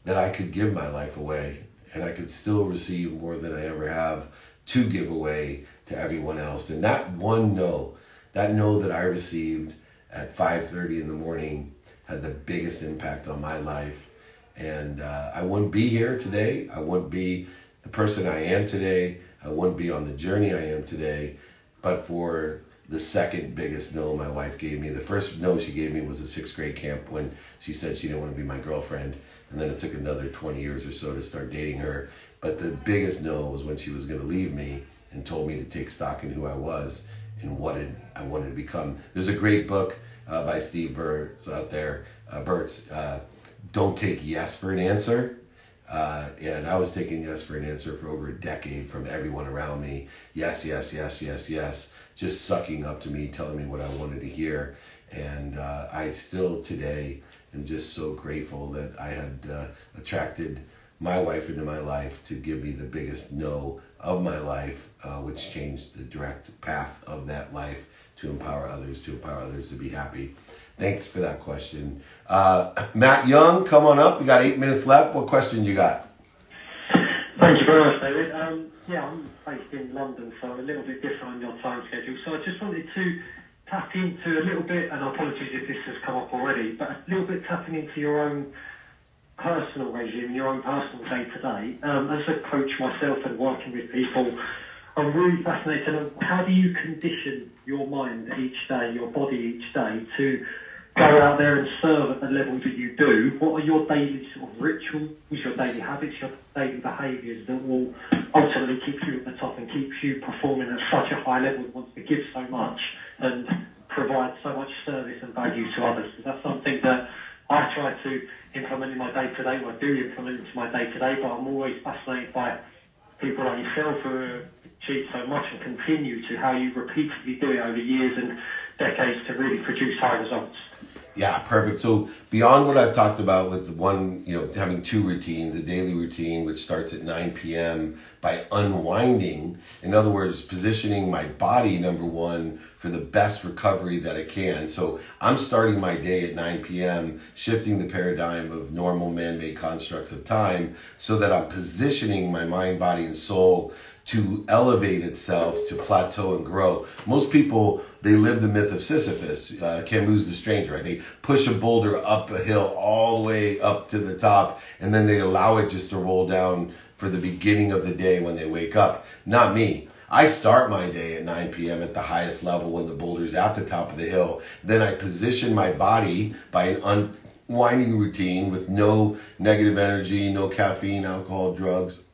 that I could give my life away and I could still receive more than I ever have to give away to everyone else. And that one no, that no that I received at 5:30 in the morning had the biggest impact on my life. And I wouldn't be here today. I wouldn't be the person I am today. I wouldn't be on the journey I am today, but for the second biggest no my wife gave me. The first no she gave me was a 6th grade camp when she said she didn't want to be my girlfriend. And then it took another 20 years or so to start dating her. But the biggest no was when she was going to leave me and told me to take stock in who I was and what I wanted to become. There's a great book by Steve Burns out there, Don't Take Yes for an Answer. And I was taking yes for an answer for over a decade from everyone around me. Yes, yes, yes, yes, yes. Just sucking up to me, telling me what I wanted to hear. And I still today am just so grateful that I had attracted my wife into my life to give me the biggest no of my life, which changed the direct path of that life to empower others to be happy. Thanks for that question. Matt Young, come on up. We got 8 minutes left. What question you got? Thank you very much, David. I'm based in London, so I'm a little bit different on your time schedule. So I just wanted to tap into a little bit, and apologies if this has come up already, but a little bit tapping into your own personal regime, your own personal day-to-day. As a coach myself and working with people, I'm really fascinated on how do you condition your mind each day, your body each day, to go out there and serve at the level that you do. What are your daily sort of rituals, your daily habits, your daily behaviours that will ultimately keep you at the top and keep you performing at such a high level, wants to give so much and provide so much service and value to others? So that's something that I try to implement in my day-to-day, or I do implement into my day-to-day, but I'm always fascinated by people like yourself who achieve so much and continue to, how you repeatedly do it over years and decades to really produce high results. Yeah, perfect. So beyond what I've talked about with one, having 2 routines, a daily routine, which starts at 9 p.m. by unwinding, in other words, positioning my body, number one, for the best recovery that it can. So I'm starting my day at 9 p.m., shifting the paradigm of normal man-made constructs of time so that I'm positioning my mind, body, and soul to elevate itself, to plateau and grow. Most people, they live the myth of Sisyphus, Camus the Stranger, right? They push a boulder up a hill all the way up to the top, and then they allow it just to roll down for the beginning of the day when they wake up. Not me. I start my day at 9 p.m. at the highest level when the boulder's at the top of the hill. Then I position my body by an unwinding routine with no negative energy, no caffeine, alcohol, drugs,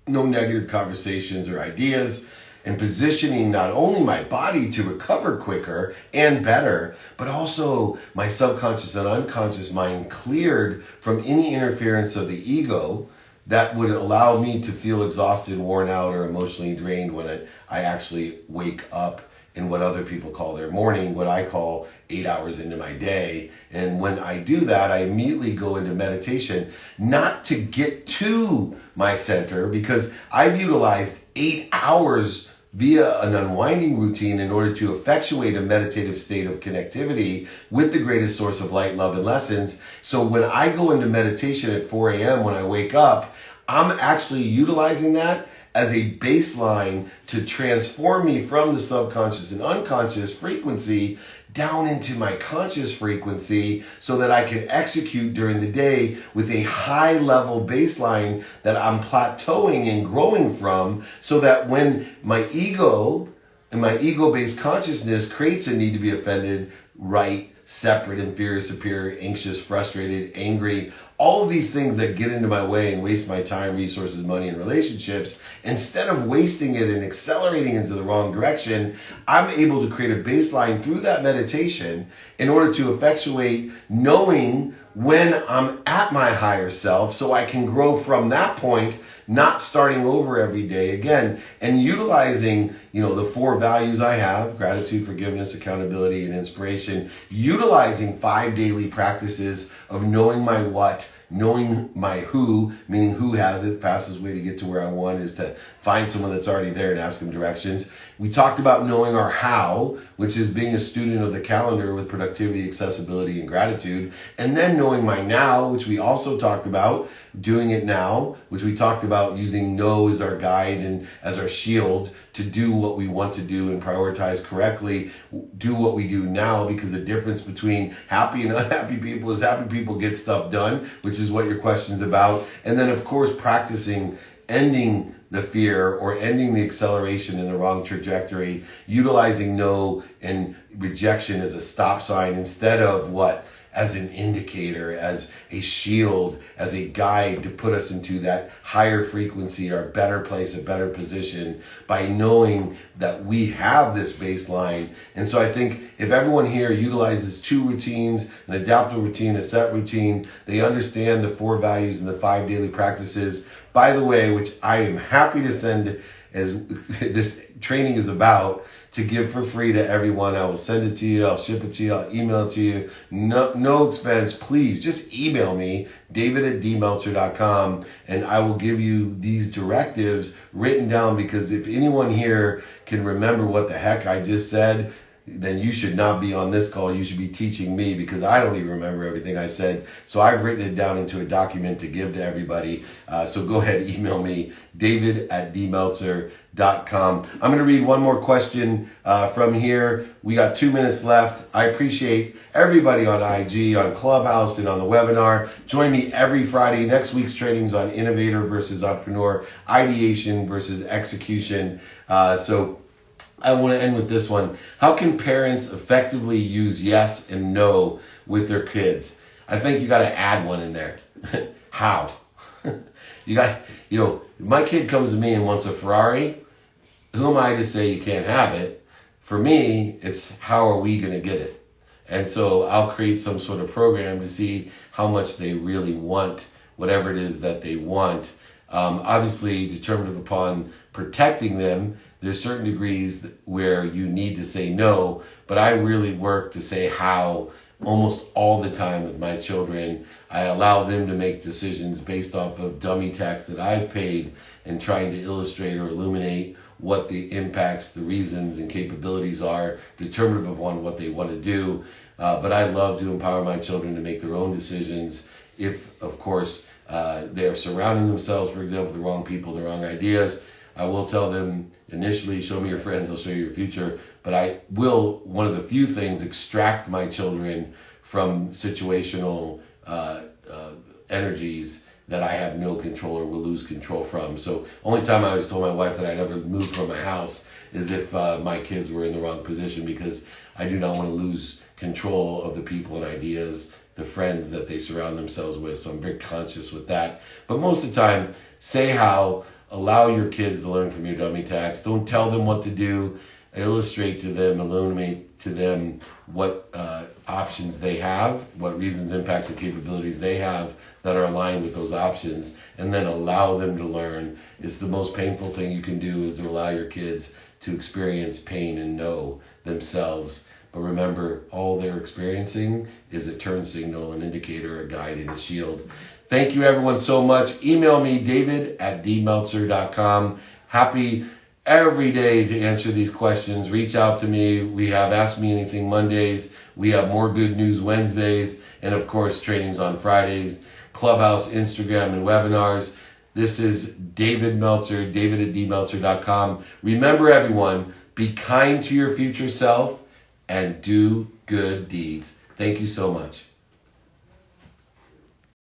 no negative conversations or ideas, and positioning not only my body to recover quicker and better, but also my subconscious and unconscious mind cleared from any interference of the ego that would allow me to feel exhausted, worn out, or emotionally drained when I actually wake up in what other people call their morning, what I call 8 hours into my day. And when I do that, I immediately go into meditation, not to get to my center, because I've utilized 8 hours via an unwinding routine in order to effectuate a meditative state of connectivity with the greatest source of light, love, and lessons. So when I go into meditation at 4 a.m. when I wake up, I'm actually utilizing that as a baseline to transform me from the subconscious and unconscious frequency down into my conscious frequency so that I can execute during the day with a high level baseline that I'm plateauing and growing from, so that when my ego and my ego-based consciousness creates a need to be offended, right, separate, inferior, superior, anxious, frustrated, angry, all of these things that get into my way and waste my time, resources, money, and relationships, instead of wasting it and accelerating into the wrong direction, I'm able to create a baseline through that meditation in order to effectuate knowing when I'm at my higher self, so I can grow from that point, not starting over every day again, and utilizing, the 4 values I have: gratitude, forgiveness, accountability, and inspiration, utilizing 5 daily practices of knowing my what, knowing my who, meaning who has it. Fastest way to get to where I want is to find someone that's already there and ask them directions. We talked about knowing our how, which is being a student of the calendar with productivity, accessibility, and gratitude. And then knowing my now, which we also talked about, doing it now, which we talked about using know as our guide and as our shield to do what we want to do and prioritize correctly, do what we do now, because the difference between happy and unhappy people is happy people get stuff done, which is what your question's about. And then, of course, practicing ending the fear or ending the acceleration in the wrong trajectory, utilizing no and rejection as a stop sign instead of what? As an indicator, as a shield, as a guide to put us into that higher frequency, our better place, a better position, by knowing that we have this baseline. And so I think if everyone here utilizes 2 routines, an adaptable routine, a set routine, they understand the 4 values and the 5 daily practices, by the way, which I am happy to send, as this training is about, to give for free to everyone. I will send it to you. I'll ship it to you. I'll email it to you. No expense. Please just email me, david@dmeltzer.com, and I will give you these directives written down, because if anyone here can remember what the heck I just said, then you should not be on this call. You should be teaching me, because I don't even remember everything I said. So I've written it down into a document to give to everybody. So go ahead, email me, david@dmeltzer.com. I'm going to read one more question from here. We got 2 minutes left. I appreciate everybody on IG, on Clubhouse, and on the webinar. Join me every Friday. Next week's training's on innovator versus entrepreneur, ideation versus execution. So I want to end with this one. How can parents effectively use yes and no with their kids? I think you got to add one in there. How? My kid comes to me and wants a Ferrari. Who am I to say you can't have it? For me, it's how are we going to get it? And so I'll create some sort of program to see how much they really want, whatever it is that they want. Obviously, determinative upon protecting them, there's certain degrees where you need to say no, but I really work to say how almost all the time with my children. I allow them to make decisions based off of dummy tax that I've paid and trying to illustrate or illuminate what the impacts, the reasons, and capabilities are, determinative upon what they want to do. But I love to empower my children to make their own decisions if, of course, they are surrounding themselves, for example, the wrong people, the wrong ideas. I will tell them initially, show me your friends, I'll show you your future. But I will, one of the few things, extract my children from situational energies that I have no control or will lose control from. So only time I always told my wife that I'd ever move from my house is if my kids were in the wrong position, because I do not want to lose control of the people and ideas, the friends that they surround themselves with. So I'm very conscious with that. But most of the time, say how. Allow your kids to learn from your dummy tax. Don't tell them what to do. Illustrate to them, illuminate to them what options they have, what reasons, impacts, and capabilities they have that are aligned with those options, and then allow them to learn. It's the most painful thing you can do, is to allow your kids to experience pain and know themselves. But remember, all they're experiencing is a turn signal, an indicator, a guide, and a shield. Thank you, everyone, so much. Email me, david@dmeltzer.com. Happy every day to answer these questions. Reach out to me. We have Ask Me Anything Mondays. We have More Good News Wednesdays. And, of course, trainings on Fridays, Clubhouse, Instagram, and webinars. This is David Meltzer, david@dmeltzer.com. Remember, everyone, be kind to your future self and do good deeds. Thank you so much.